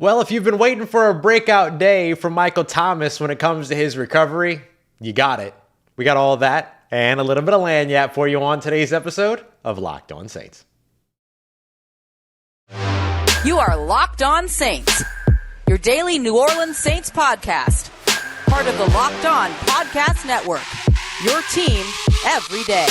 Well, if you've been waiting for a breakout day from Michael Thomas when it comes to his recovery, you got it. We got all of that and a little bit of lanyard for you on today's episode of Locked On Saints. You are Locked On Saints, your daily New Orleans Saints podcast. Part of the Locked On Podcast Network, your team every day.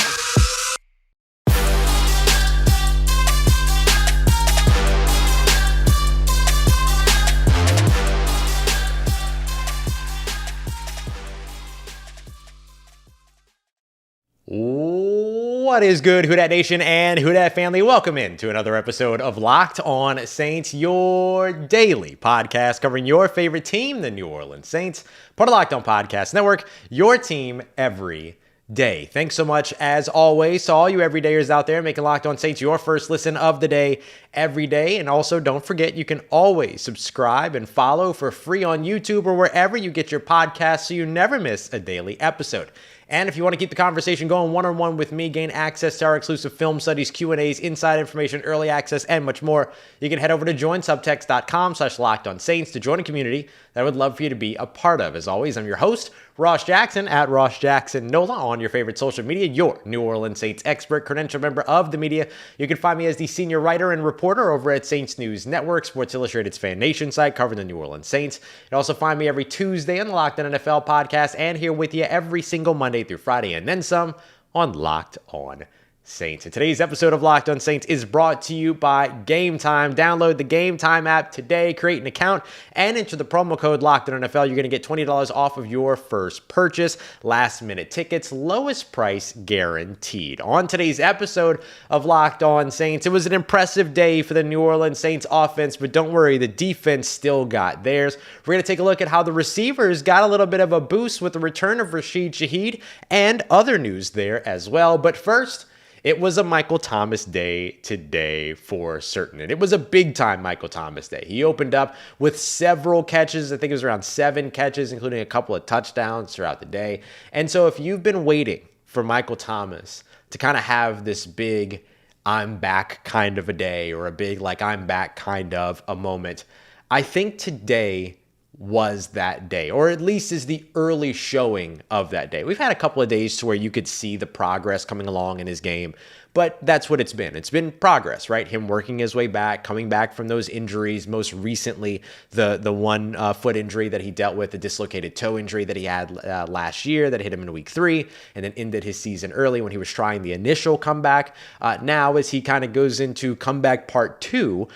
What is good, Who Dat Nation and Who Dat family? Welcome in to another episode of Locked On Saints, your daily podcast covering your favorite team, the New Orleans Saints. Part of Locked On Podcast Network, your team every day. Thanks so much, as always, to all you everydayers out there making Locked On Saints your first listen of the day every day. And also, don't forget, you can always subscribe and follow for free on YouTube or wherever you get your podcasts so you never miss a daily episode. And if you want to keep the conversation going one-on-one with me, gain access to our exclusive film studies, Q&As, inside information, early access, and much more, you can head over to joinsubtext.com/LockedOnSaints to join a community that I would love for you to be a part of. As always, I'm your host, Ross Jackson, at Ross Jackson Nola on your favorite social media, your New Orleans Saints expert, credentialed member of the media. You can find me as the senior writer and reporter over at Saints News Network, Sports Illustrated's Fan Nation site covering the New Orleans Saints. You can also find me every Tuesday on the Locked On NFL podcast and here with you every single Monday through Friday and then some on Locked On Saints. And today's episode of Locked On Saints is brought to you by Game Time. Download the Game Time app today, create an account, and enter the promo code Locked On NFL. You're going to get $20 off of your first purchase. Last minute tickets, lowest price guaranteed. On today's episode of Locked On Saints, it was an impressive day for the New Orleans Saints offense, but don't worry, the defense still got theirs. We're going to take a look at how the receivers got a little bit of a boost with the return of Rashid Shaheed and other news there as well. But first, it was a Michael Thomas day today for certain. And it was a big-time Michael Thomas day. He opened up with several catches. I think it was around 7 catches, including a couple of touchdowns throughout the day. And so if you've been waiting for Michael Thomas to kind of have this big I'm back kind of a day or a big like I'm back kind of a moment, I think today was that day, or at least is the early showing of that day. We've had a couple of days to where you could see the progress coming along in his game, but that's what it's been. It's been progress, right? Him working his way back, coming back from those injuries, most recently the one foot injury that he dealt with, the dislocated toe injury that he had last year that hit him in week 3 and then ended his season early when he was trying the initial comeback. Now, as he kind of goes into comeback part 2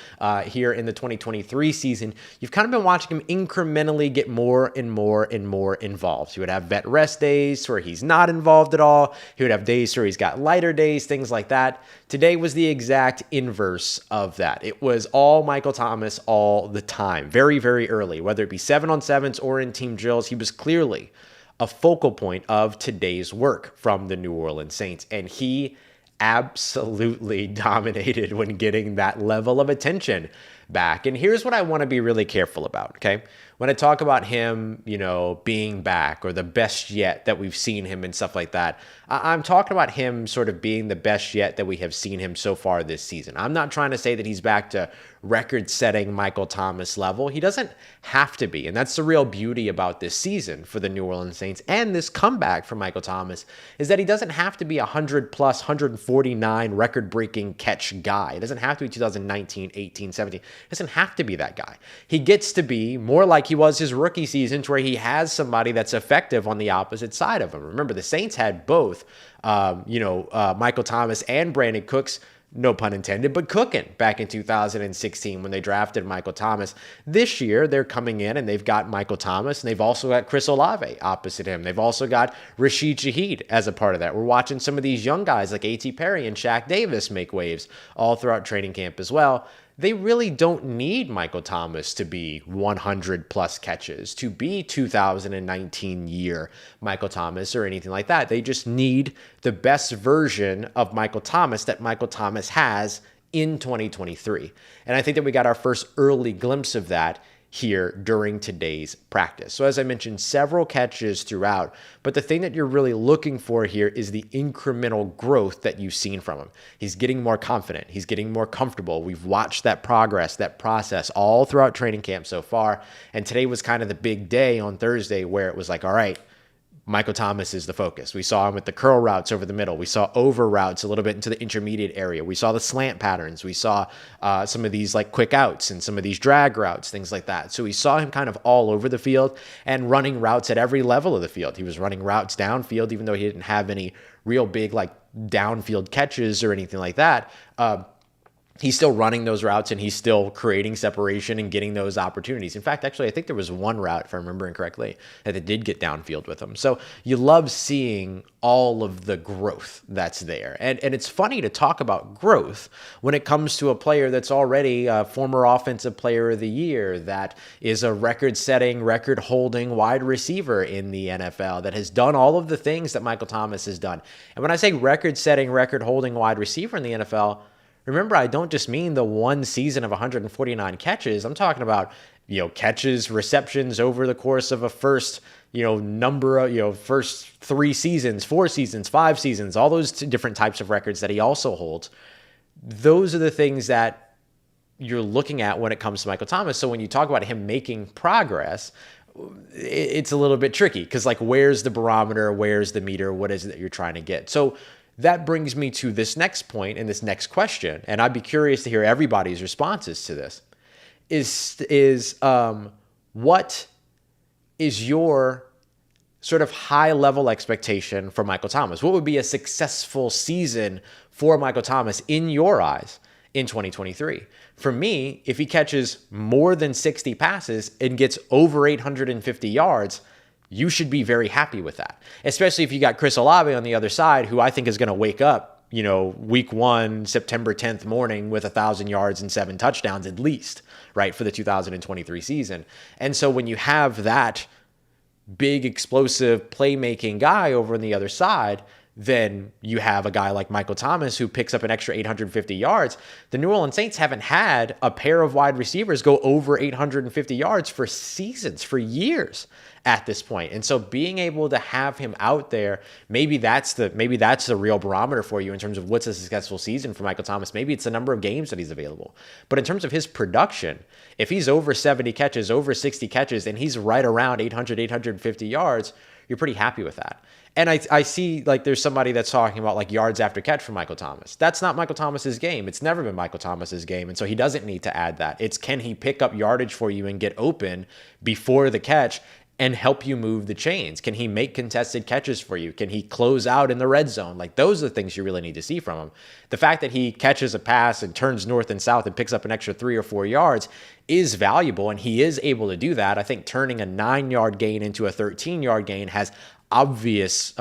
here in the 2023 season, you've kind of been watching him incrementally get more and more and more involved. He would have vet rest days where he's not involved at all. He would have days where he's got lighter days, things like that. Today was the exact inverse of that. It was all Michael Thomas all the time, very, very early, whether it be 7-on-7s or in team drills. He was clearly a focal point of today's work from the New Orleans Saints, and he absolutely dominated when getting that level of attention back. And here's what I want to be really careful about, okay? When I talk about him, being back or the best yet that we've seen him and stuff like that, I'm talking about him sort of being the best yet that we have seen him so far this season. I'm not trying to say that he's back to record-setting Michael Thomas level. He doesn't have to be, and that's the real beauty about this season for the New Orleans Saints and this comeback for Michael Thomas is that he doesn't have to be a 100-plus, 149 record-breaking catch guy. It doesn't have to be 2019, 18, 17. It doesn't have to be that guy. He gets to be more like he was his rookie season to where he has somebody that's effective on the opposite side of him. Remember, the Saints had both, Michael Thomas and Brandon Cooks, no pun intended, but cooking back in 2016 when they drafted Michael Thomas. This year, they're coming in and they've got Michael Thomas and they've also got Chris Olave opposite him. They've also got Rashid Shaheed as a part of that. We're watching some of these young guys like A.T. Perry and Shaq Davis make waves all throughout training camp as well. They really don't need Michael Thomas to be 100 plus catches, to be 2019 year Michael Thomas or anything like that. They just need the best version of Michael Thomas that Michael Thomas has in 2023. And I think that we got our first early glimpse of that here during today's practice. So as I mentioned, several catches throughout, but the thing that you're really looking for here is the incremental growth that you've seen from him. He's getting more confident. He's getting more comfortable. We've watched that progress, that process all throughout training camp so far. And today was kind of the big day on Thursday where it was like, all right, Michael Thomas is the focus. We saw him with the curl routes over the middle. We saw over routes a little bit into the intermediate area. We saw the slant patterns. We saw some of these like quick outs and some of these drag routes, things like that. So we saw him kind of all over the field and running routes at every level of the field. He was running routes downfield, even though he didn't have any real big like downfield catches or anything like that. He's still running those routes and he's still creating separation and getting those opportunities. In fact, actually, I think there was one route, if I'm remembering correctly, that it did get downfield with him. So you love seeing all of the growth that's there. And it's funny to talk about growth when it comes to a player that's already a former offensive player of the year, that is a record-setting, record-holding wide receiver in the NFL, that has done all of the things that Michael Thomas has done. And when I say record-setting, record-holding wide receiver in the NFL, remember, I don't just mean the one season of 149 catches. I'm talking about, catches, receptions over the course of a first, first 3 seasons, 4 seasons, 5 seasons, all those different types of records that he also holds. Those are the things that you're looking at when it comes to Michael Thomas. So when you talk about him making progress, it's a little bit tricky because, like, where's the barometer? Where's the meter? What is it that you're trying to get? So that brings me to this next point and this next question, and I'd be curious to hear everybody's responses to this. What is your sort of high-level expectation for Michael Thomas? What would be a successful season for Michael Thomas in your eyes in 2023? For me, if he catches more than 60 passes and gets over 850 yards, you should be very happy with that, especially if you got Chris Olave on the other side, who I think is going to wake up, week 1, September 10th morning with 1,000 yards and 7 touchdowns at least, right, for the 2023 season. And so when you have that big, explosive, playmaking guy over on the other side, then you have a guy like Michael Thomas who picks up an extra 850 yards. The New Orleans Saints haven't had a pair of wide receivers go over 850 yards for seasons, for years at this point. And so being able to have him out there, maybe that's the real barometer for you in terms of what's a successful season for Michael Thomas. Maybe it's the number of games that he's available. But in terms of his production, if he's over 70 catches, over 60 catches, and he's right around 800, 850 yards, you're pretty happy with that. And I see, like, there's somebody that's talking about, like, yards after catch for Michael Thomas. That's not Michael Thomas's game. It's never been Michael Thomas's game. And so he doesn't need to add that. It's, can he pick up yardage for you and get open before the catch and help you move the chains? Can he make contested catches for you? Can he close out in the red zone? Like, those are the things you really need to see from him. The fact that he catches a pass and turns north and south and picks up an extra 3 or 4 yards is valuable, and he is able to do that. I think turning a 9-yard gain into a 13-yard gain has obvious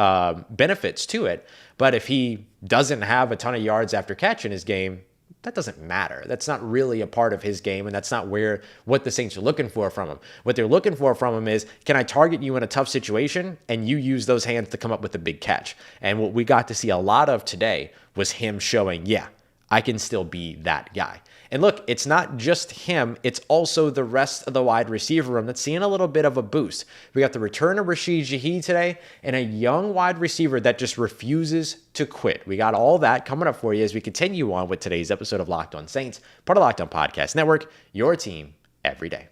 benefits to it. But if he doesn't have a ton of yards after catch in his game, that doesn't matter. That's not really a part of his game, and that's not what the Saints are looking for from him. What they're looking for from him is, can I target you in a tough situation and you use those hands to come up with a big catch? And what we got to see a lot of today was him showing, yeah, I can still be that guy. And look, it's not just him, it's also the rest of the wide receiver room that's seeing a little bit of a boost. We got the return of Rashid Shaheed today and a young wide receiver that just refuses to quit. We got all that coming up for you as we continue on with today's episode of Locked On Saints, part of Locked On Podcast Network, your team every day.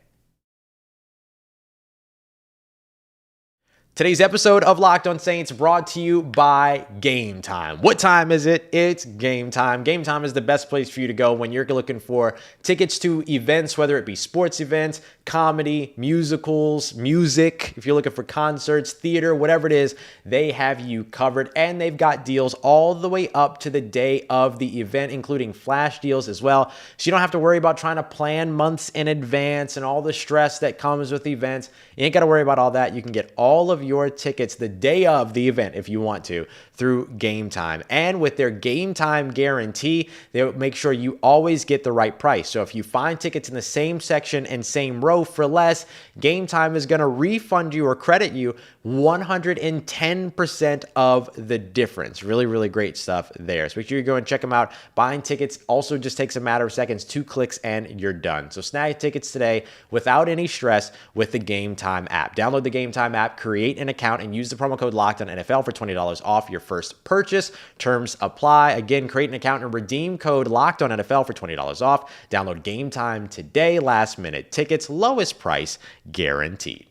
Today's episode of Locked On Saints brought to you by Game Time. What time is it? It's Game Time. Game Time is the best place for you to go when you're looking for tickets to events, whether it be sports events, comedy, musicals, music. If you're looking for concerts, theater, whatever it is, they have you covered. And they've got deals all the way up to the day of the event, including flash deals as well. So you don't have to worry about trying to plan months in advance and all the stress that comes with events. You ain't got to worry about all that. You can get all of your tickets the day of the event if you want to through Game Time. And with their Game Time guarantee, they'll make sure you always get the right price. So if you find tickets in the same section and same row pro for less. Game Time is going to refund you or credit you 110% of the difference. Really, really great stuff there. So make sure you go and check them out. Buying tickets also just takes a matter of seconds, 2 clicks, and you're done. So snag tickets today without any stress with the Game Time app. Download the Game Time app, create an account, and use the promo code LOCKEDONNFL for $20 off your first purchase. Terms apply. Again, create an account and redeem code LOCKEDONNFL for $20 off. Download Game Time today. Last minute tickets, lowest price guaranteed.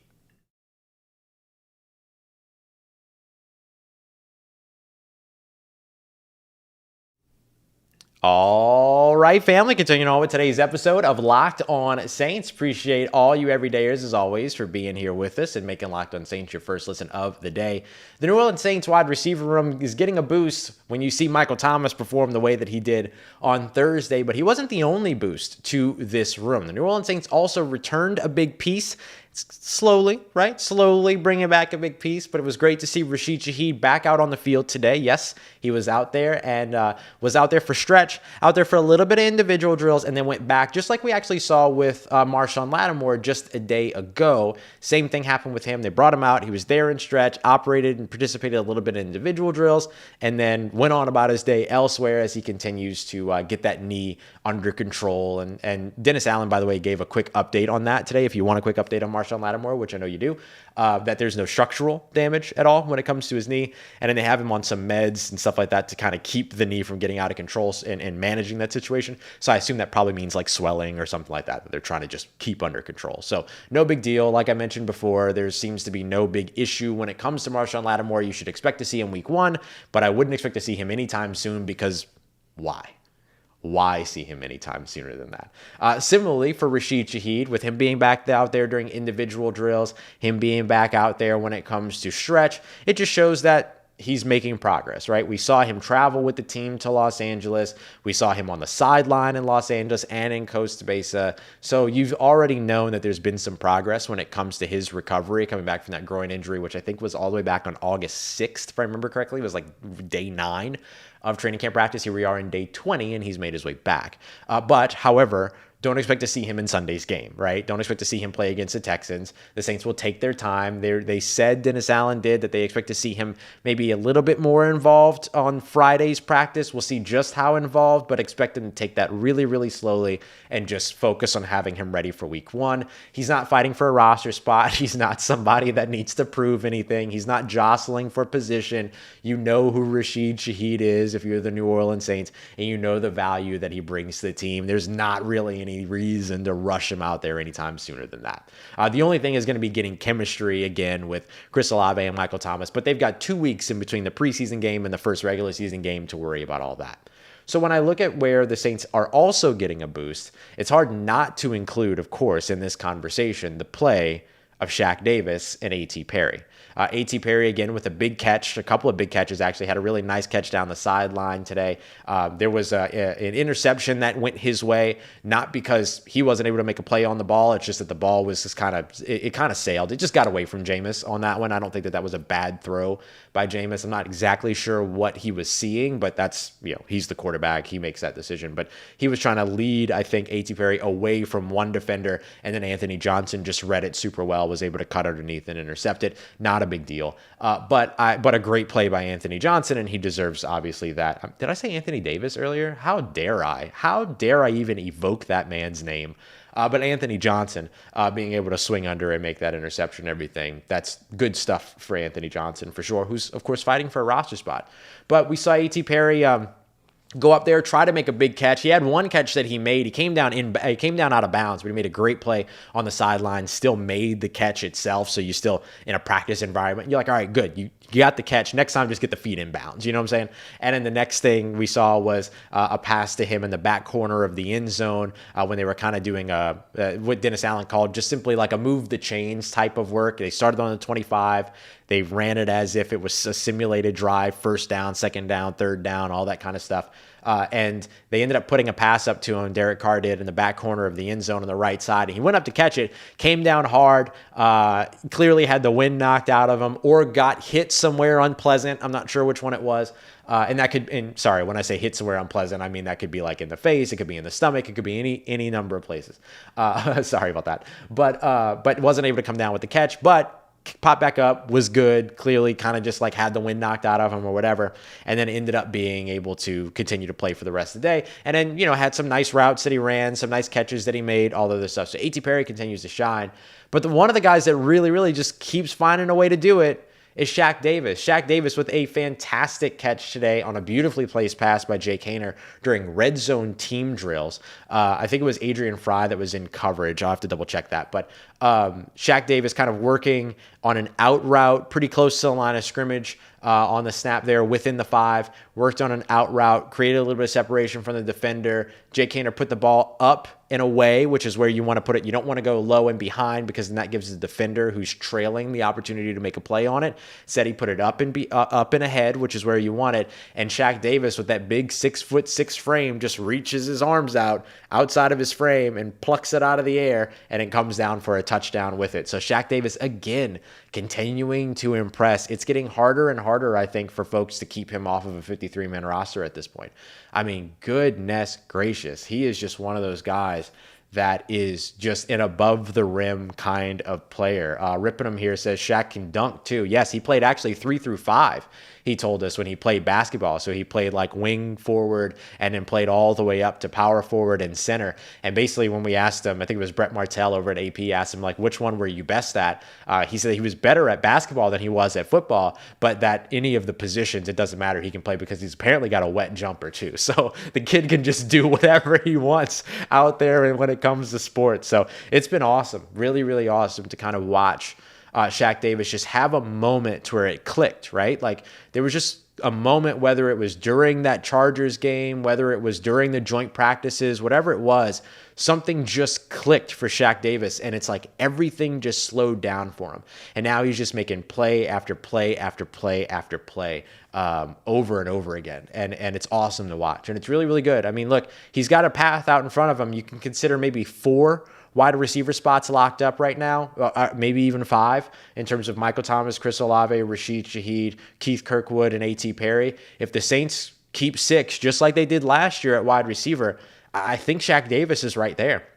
All right, family, continuing on with today's episode of Locked On Saints. Appreciate all you everydayers, as always, for being here with us and making Locked On Saints your first listen of the day. The New Orleans Saints wide receiver room is getting a boost when you see Michael Thomas perform the way that he did on Thursday, but he wasn't the only boost to this room. The New Orleans Saints also returned a big piece. Slowly, right? Slowly bringing back a big piece, but it was great to see Rashid Shaheed back out on the field today. Yes, he was out there and was out there for stretch, out there for a little bit of individual drills, and then went back, just like we actually saw with Marshawn Lattimore just a day ago. Same thing happened with him. They brought him out. He was there in stretch, operated and participated a little bit in individual drills, and then went on about his day elsewhere as he continues to get that knee under control. And Dennis Allen, by the way, gave a quick update on that today. If you want a quick update on Marshawn Lattimore, which I know you do, that there's no structural damage at all when it comes to his knee. And then they have him on some meds and stuff like that to kind of keep the knee from getting out of control and managing that situation. So I assume that probably means like swelling or something like that they're trying to just keep under control. So no big deal. Like I mentioned before, there seems to be no big issue when it comes to Marshawn Lattimore. You should expect to see him week 1, but I wouldn't expect to see him anytime soon because why? Why see him anytime sooner than that? Similarly, for Rashid Shaheed, with him being back out there during individual drills, him being back out there when it comes to stretch, it just shows that he's making progress, right? We saw him travel with the team to Los Angeles. We saw him on the sideline in Los Angeles and in Costa Mesa. So you've already known that there's been some progress when it comes to his recovery, coming back from that groin injury, which I think was all the way back on August 6th, if I remember correctly. It was like day 9 of training camp practice. Here we are in day 20, and he's made his way back. But, however, don't expect to see him in Sunday's game, right? Don't expect to see him play against the Texans. The Saints will take their time. They said, Dennis Allen did, that they expect to see him maybe a little bit more involved on Friday's practice. We'll see just how involved, but expect him to take that really, really slowly and just focus on having him ready for week 1. He's not fighting for a roster spot. He's not somebody that needs to prove anything. He's not jostling for position. You know who Rashid Shaheed is if you're the New Orleans Saints, and you know the value that he brings to the team. There's not really any reason to rush him out there anytime sooner than that. The only thing is going to be getting chemistry again with Chris Olave and Michael Thomas, but they've got 2 weeks in between the preseason game and the first regular season game to worry about all that. So when I look at where the Saints are also getting a boost, it's hard not to include, of course, in this conversation, the play of Shaq Davis and A.T. Perry. A.T. Perry, again, with a big catch, a couple of big catches, actually had a really nice catch down the sideline today. There was an interception that went his way, not because he wasn't able to make a play on the ball. It's just that the ball was just it kind of sailed. It just got away from Jameis on that one. I don't think that was a bad throw by Jameis. I'm not exactly sure what he was seeing, but that's, he's the quarterback. He makes that decision. But he was trying to lead, I think, A.T. Perry away from one defender, and then Anthony Johnson just read it super well, was able to cut underneath and intercept it. Not a big deal. But a great play by Anthony Johnson, and he deserves, obviously, that. Did I say Anthony Davis earlier? How dare I? How dare I even evoke that man's name? But Anthony Johnson being able to swing under and make that interception and everything, that's good stuff for Anthony Johnson, for sure, who's, of course, fighting for a roster spot. But we saw A.T. Perry go up there, try to make a big catch. He had one catch that he made. He came down out of bounds, but he made a great play on the sideline, still made the catch itself. So you're still in a practice environment. You're like, all right, good. You got the catch. Next time, just get the feet in bounds. You know what I'm saying? And then the next thing we saw was a pass to him in the back corner of the end zone when they were kind of doing what Dennis Allen called just simply like a move the chains type of work. They started on the 25. They ran it as if it was a simulated drive, first down, second down, third down, all that kind of stuff. And they ended up putting a pass up to him, Derek Carr did, in the back corner of the end zone on the right side. And he went up to catch it, came down hard, clearly had the wind knocked out of him, or got hit somewhere unpleasant. I'm not sure which one it was. And that could, and sorry, when I say hit somewhere unpleasant, I mean that could be like in the face, it could be in the stomach, it could be any number of places. Sorry about that. But wasn't able to come down with the catch, but popped back up, was good, clearly kind of just like had the wind knocked out of him or whatever, and then ended up being able to continue to play for the rest of the day. And then, had some nice routes that he ran, some nice catches that he made, all of this stuff. So A.T. Perry continues to shine. But one of the guys that really, really just keeps finding a way to do it is Shaq Davis. Shaq Davis with a fantastic catch today on a beautifully placed pass by Jake Haener during red zone team drills. I think it was Adrian Fry that was in coverage. I'll have to double check that. But Shaq Davis kind of working on an out route pretty close to the line of scrimmage on the snap there within the 5, worked on an out route, created a little bit of separation from the defender. Jake Haener put the ball up and away, which is where you want to put it. You don't want to go low and behind because then that gives the defender who's trailing the opportunity to make a play on it. Said he put it up and ahead, which is where you want it. And Shaq Davis with that big 6'6" frame just reaches his arms out outside of his frame and plucks it out of the air, and it comes down for a touchdown with it. So Shaq Davis, again, continuing to impress. It's getting harder and harder, I think, for folks to keep him off of a 53-man roster at this point. I mean, goodness gracious. He is just one of those guys that is just an above the rim kind of player. Ripping him here says Shaq can dunk too. Yes, he played actually 3 through 5. He told us when he played basketball. So he played like wing forward and then played all the way up to power forward and center. And basically when we asked him, I think it was Brett Martell over at AP, asked him like, which one were you best at? He said he was better at basketball than he was at football, but that any of the positions, it doesn't matter. He can play because he's apparently got a wet jumper too. So the kid can just do whatever he wants out there and when it comes to sports. So it's been awesome. Really, really awesome to kind of watch Shaq Davis just have a moment to where it clicked, right? Like there was just a moment, whether it was during that Chargers game, whether it was during the joint practices, whatever it was, something just clicked for Shaq Davis. And it's like everything just slowed down for him. And now he's just making play after play after play after play over and over again. And it's awesome to watch. And it's really, really good. I mean, look, he's got a path out in front of him. You can consider maybe 4 wide receiver spots locked up right now, maybe even 5 in terms of Michael Thomas, Chris Olave, Rashid Shaheed, Keith Kirkwood, and A.T. Perry. If the Saints keep 6, just like they did last year at wide receiver, I think Shaq Davis is right there.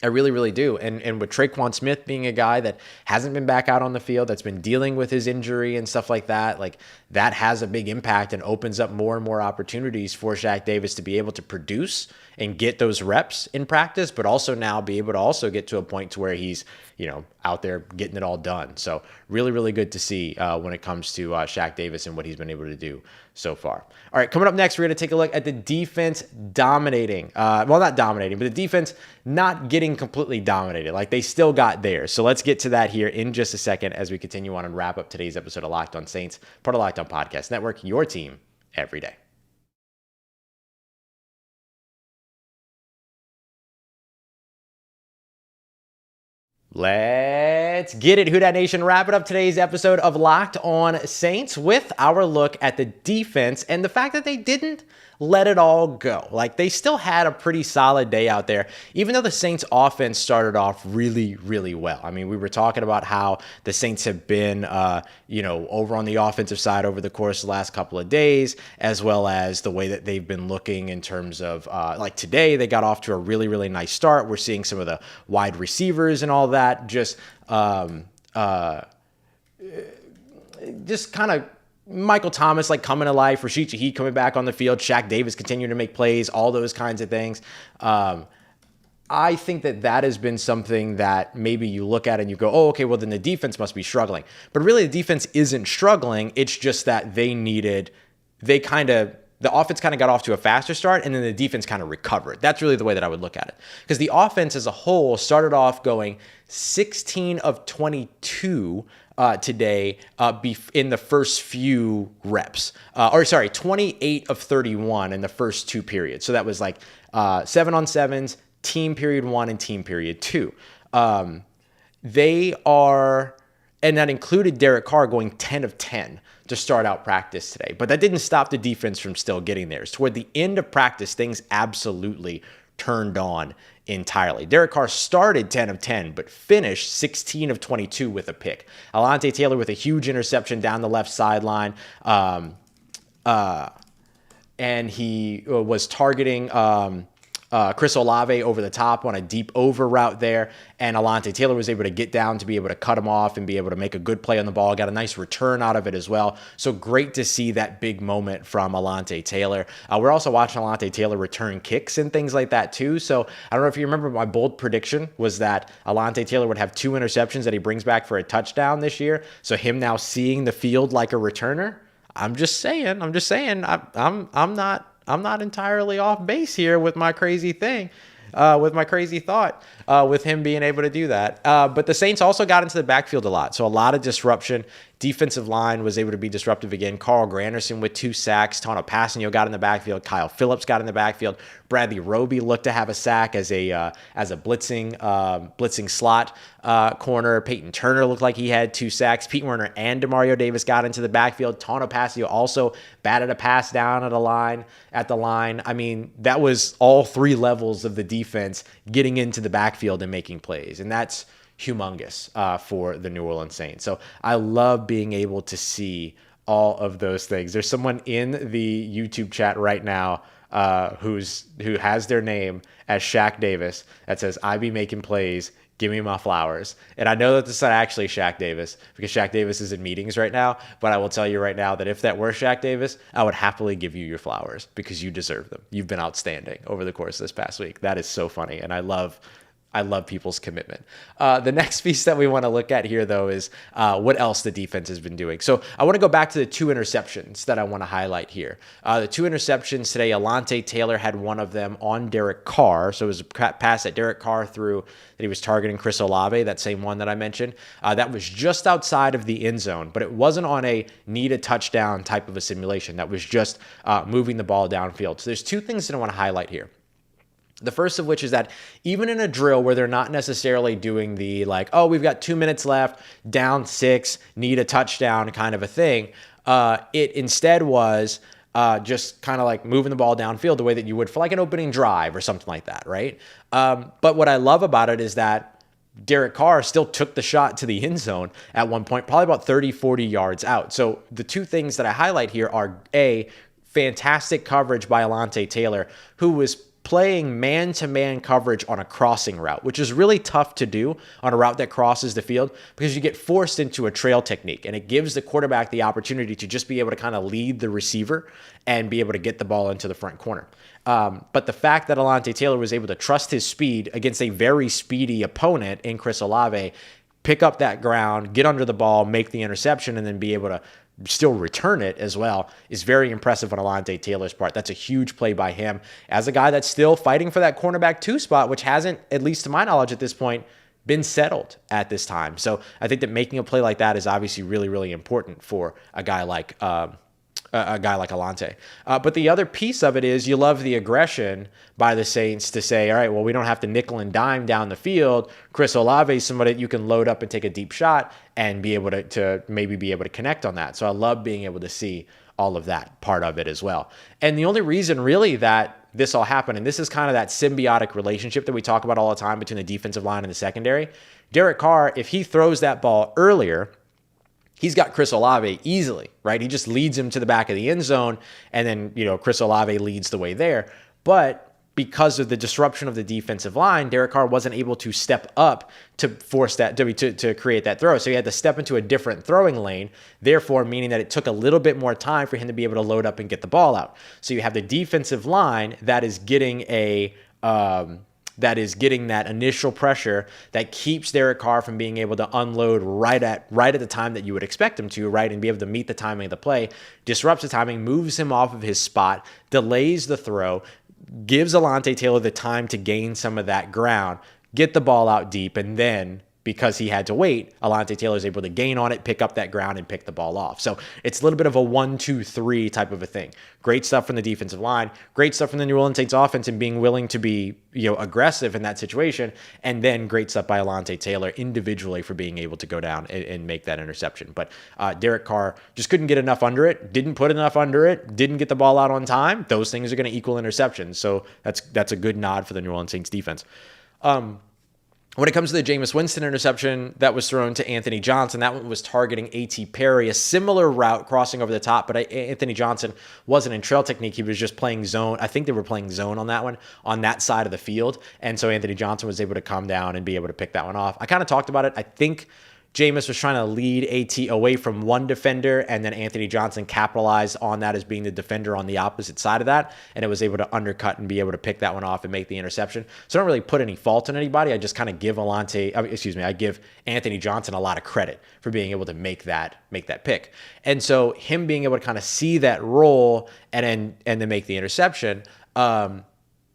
I really, really do. And with Traquan Smith being a guy that hasn't been back out on the field, that's been dealing with his injury and stuff like that, like that has a big impact and opens up more and more opportunities for Shaq Davis to be able to produce and get those reps in practice, but also now be able to also get to a point to where he's, out there getting it all done. So really, really good to see when it comes to Shaq Davis and what he's been able to do so far. All right, coming up next, we're going to take a look at the defense dominating. Well, not dominating, but the defense not getting completely dominated. Like they still got there. So let's get to that here in just a second as we continue on and wrap up today's episode of Locked On Saints, part of Locked On Podcast Network, your team every day. Let's get it, Who Dat Nation. Wrapping up today's episode of Locked On Saints with our look at the defense and the fact that they didn't let it all go. Like they still had a pretty solid day out there, even though the Saints offense started off really, really well. I mean, we were talking about how the Saints have been, over on the offensive side over the course of the last couple of days, as well as the way that they've been looking in terms of like today, they got off to a really, really nice start. We're seeing some of the wide receivers and all that just kind of Michael Thomas like coming to life, Rashid Shaheed coming back on the field, Shaq Davis continuing to make plays, all those kinds of things. I think that has been something that maybe you look at and you go, oh, okay, well then the defense must be struggling. But really the defense isn't struggling. It's just that the offense kind of got off to a faster start and then the defense kind of recovered. That's really the way that I would look at it. Because the offense as a whole started off going 16 of 22 today in the first few reps. 28 of 31 in the first 2 periods. So that was like 7-on-7s, team period 1 and team period 2. They are And that included Derek Carr going 10 of 10 to start out practice today. But that didn't stop the defense from still getting theirs. Toward the end of practice, things absolutely turned on entirely. Derek Carr started 10 of 10, but finished 16 of 22 with a pick. Alontae Taylor with a huge interception down the left sideline. And he was targeting Chris Olave over the top on a deep over route there. And Alontae Taylor was able to get down to be able to cut him off and be able to make a good play on the ball. Got a nice return out of it as well. So great to see that big moment from Alontae Taylor. We're also watching Alontae Taylor return kicks and things like that too. So I don't know if you remember, my bold prediction was that Alontae Taylor would have 2 interceptions that he brings back for a touchdown this year. So him now seeing the field like a returner, I'm just saying, I'm not entirely off base here with my crazy thing, with my crazy thought, with him being able to do that. But the Saints also got into the backfield a lot. So a lot of disruption. Defensive line was able to be disruptive again. Carl Granderson with 2 sacks. Tano Passanio got in the backfield. Kyle Phillips got in the backfield. Bradley Roby looked to have a sack as a blitzing slot corner. Payton Turner looked like he had 2 sacks. Pete Werner and Demario Davis got into the backfield. Tano Passanio also batted a pass down at the line. I mean, that was all 3 levels of the defense getting into the backfield and making plays, and that's humongous for the New Orleans Saints. So I love being able to see all of those things. There's someone in the YouTube chat right now who has their name as Shaq Davis that says, "I be making plays, give me my flowers." And I know that this is not actually Shaq Davis because Shaq Davis is in meetings right now, but I will tell you right now that if that were Shaq Davis, I would happily give you your flowers because you deserve them. You've been outstanding over the course of this past week. That is so funny, and I love people's commitment. The next piece that we want to look at here, though, is what else the defense has been doing. So I want to go back to the 2 interceptions that I want to highlight here. The 2 interceptions today, Alontae Taylor had one of them on Derek Carr. So it was a pass that Derek Carr threw that he was targeting Chris Olave, that same one that I mentioned. That was just outside of the end zone, but it wasn't on a need a touchdown type of a simulation. That was just moving the ball downfield. So there's 2 things that I want to highlight here. The first of which is that even in a drill where they're not necessarily doing the like, oh, we've got 2 minutes left, down 6, need a touchdown kind of a thing, it instead was just kind of like moving the ball downfield the way that you would for like an opening drive or something like that, right? But what I love about it is that Derek Carr still took the shot to the end zone at one point, probably about 30, 40 yards out. So the 2 things that I highlight here are A, fantastic coverage by Alontae Taylor, who was playing man-to-man coverage on a crossing route, which is really tough to do on a route that crosses the field because you get forced into a trail technique, and it gives the quarterback the opportunity to just be able to kind of lead the receiver and be able to get the ball into the front corner. But the fact that Alontae Taylor was able to trust his speed against a very speedy opponent in Chris Olave, pick up that ground, get under the ball, make the interception, and then be able to still return it as well is very impressive on Alontae Taylor's part. That's a huge play by him as a guy that's still fighting for that cornerback 2 spot, which hasn't, at least to my knowledge at this point, been settled at this time. So I think that making a play like that is obviously really, really important for a guy like Alontae. But the other piece of it is you love the aggression by the Saints to say, all right, well, we don't have to nickel and dime down the field. Chris Olave is somebody that you can load up and take a deep shot and be able to maybe be able to connect on that. So I love being able to see all of that part of it as well. And the only reason really that this all happened, and this is kind of that symbiotic relationship that we talk about all the time between the defensive line and the secondary. Derek Carr, if he throws that ball earlier, he's got Chris Olave easily, right? He just leads him to the back of the end zone, and then, Chris Olave leads the way there. But because of the disruption of the defensive line, Derek Carr wasn't able to step up to force that to create that throw. So he had to step into a different throwing lane, therefore meaning that it took a little bit more time for him to be able to load up and get the ball out. So you have the defensive line that is getting that initial pressure that keeps Derek Carr from being able to unload right at the time that you would expect him to, right, and be able to meet the timing of the play, disrupts the timing, moves him off of his spot, delays the throw, gives Alontae Taylor the time to gain some of that ground, get the ball out deep, and then because he had to wait, Alontae Taylor is able to gain on it, pick up that ground, and pick the ball off. So it's a little bit of a 1-2-3 type of a thing. Great stuff from the defensive line, great stuff from the New Orleans Saints offense and being willing to be, aggressive in that situation, and then great stuff by Alontae Taylor individually for being able to go down and make that interception. But Derek Carr just couldn't get enough under it, didn't put enough under it, didn't get the ball out on time. Those things are going to equal interceptions. So that's a good nod for the New Orleans Saints defense. When it comes to the Jameis Winston interception that was thrown to Anthony Johnson, that one was targeting A.T. Perry, a similar route crossing over the top, but Anthony Johnson wasn't in trail technique. He was just playing zone. I think they were playing zone on that one, on that side of the field. And so Anthony Johnson was able to come down and be able to pick that one off. I kind of talked about it. I think Jameis was trying to lead AT away from one defender, and then Anthony Johnson capitalized on that as being the defender on the opposite side of that, and it was able to undercut and be able to pick that one off and make the interception. So I don't really put any fault on anybody. I just kind of give I give Anthony Johnson a lot of credit for being able to make that pick. And so him being able to kind of see that role and then make the interception,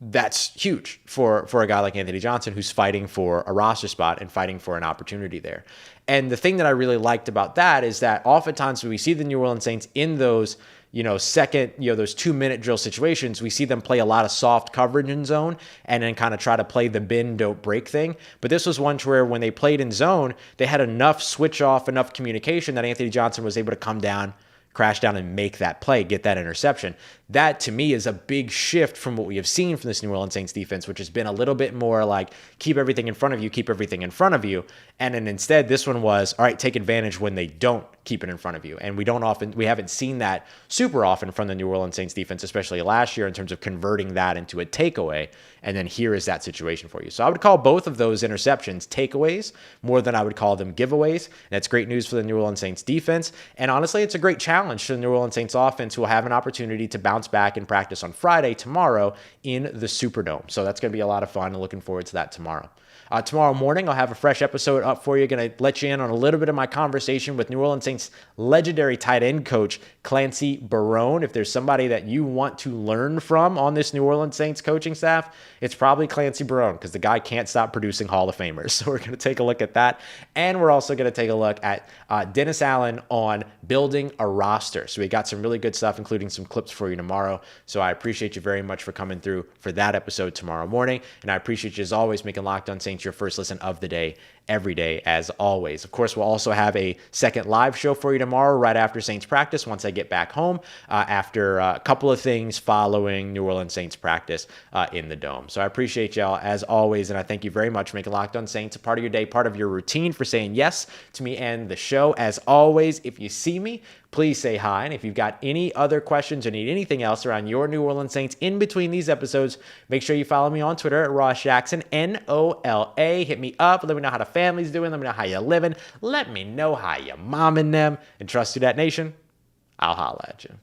that's huge for a guy like Anthony Johnson who's fighting for a roster spot and fighting for an opportunity there. And the thing that I really liked about that is that oftentimes when we see the New Orleans Saints in those, those 2-minute drill situations, we see them play a lot of soft coverage in zone and then kind of try to play the bend, don't break thing. But this was one where when they played in zone, they had enough switch off, enough communication that Anthony Johnson was able to come down, crash down, and make that play, get that interception. That, to me, is a big shift from what we have seen from this New Orleans Saints defense, which has been a little bit more like keep everything in front of you, keep everything in front of you. And then instead, this one was, all right, take advantage when they don't keep it in front of you. And we haven't seen that super often from the New Orleans Saints defense, especially last year in terms of converting that into a takeaway. And then here is that situation for you. So I would call both of those interceptions takeaways more than I would call them giveaways. And that's great news for the New Orleans Saints defense. And honestly, it's a great challenge to the New Orleans Saints offense, who will have an opportunity to bounce back and practice on Friday, tomorrow, in the Superdome. So that's going to be a lot of fun, and looking forward to that tomorrow. Tomorrow morning, I'll have a fresh episode up for you. Going to let you in on a little bit of my conversation with New Orleans Saints legendary tight end coach, Clancy Barone. If there's somebody that you want to learn from on this New Orleans Saints coaching staff, it's probably Clancy Barone, because the guy can't stop producing Hall of Famers. So we're going to take a look at that. And we're also going to take a look at Dennis Allen on building a roster. So we got some really good stuff, including some clips for you tomorrow. So I appreciate you very much for coming through for that episode tomorrow morning. And I appreciate you, as always, making Locked On Saints your first listen of the day, every day, as always. Of course, we'll also have a second live show for you tomorrow right after Saints practice, once I get back home, after a couple of things following New Orleans Saints practice in the Dome. So I appreciate y'all, as always, and I thank you very much for making Locked On Saints a part of your day, part of your routine, for saying yes to me and the show. As always, if you see me, please say hi. And if you've got any other questions or need anything else around your New Orleans Saints in between these episodes, make sure you follow me on Twitter at Ross Jackson, NOLA. Hit me up. Let me know how the family's doing. Let me know how you're living. Let me know how you're momming them. And trust Who Dat Nation, I'll holla at you.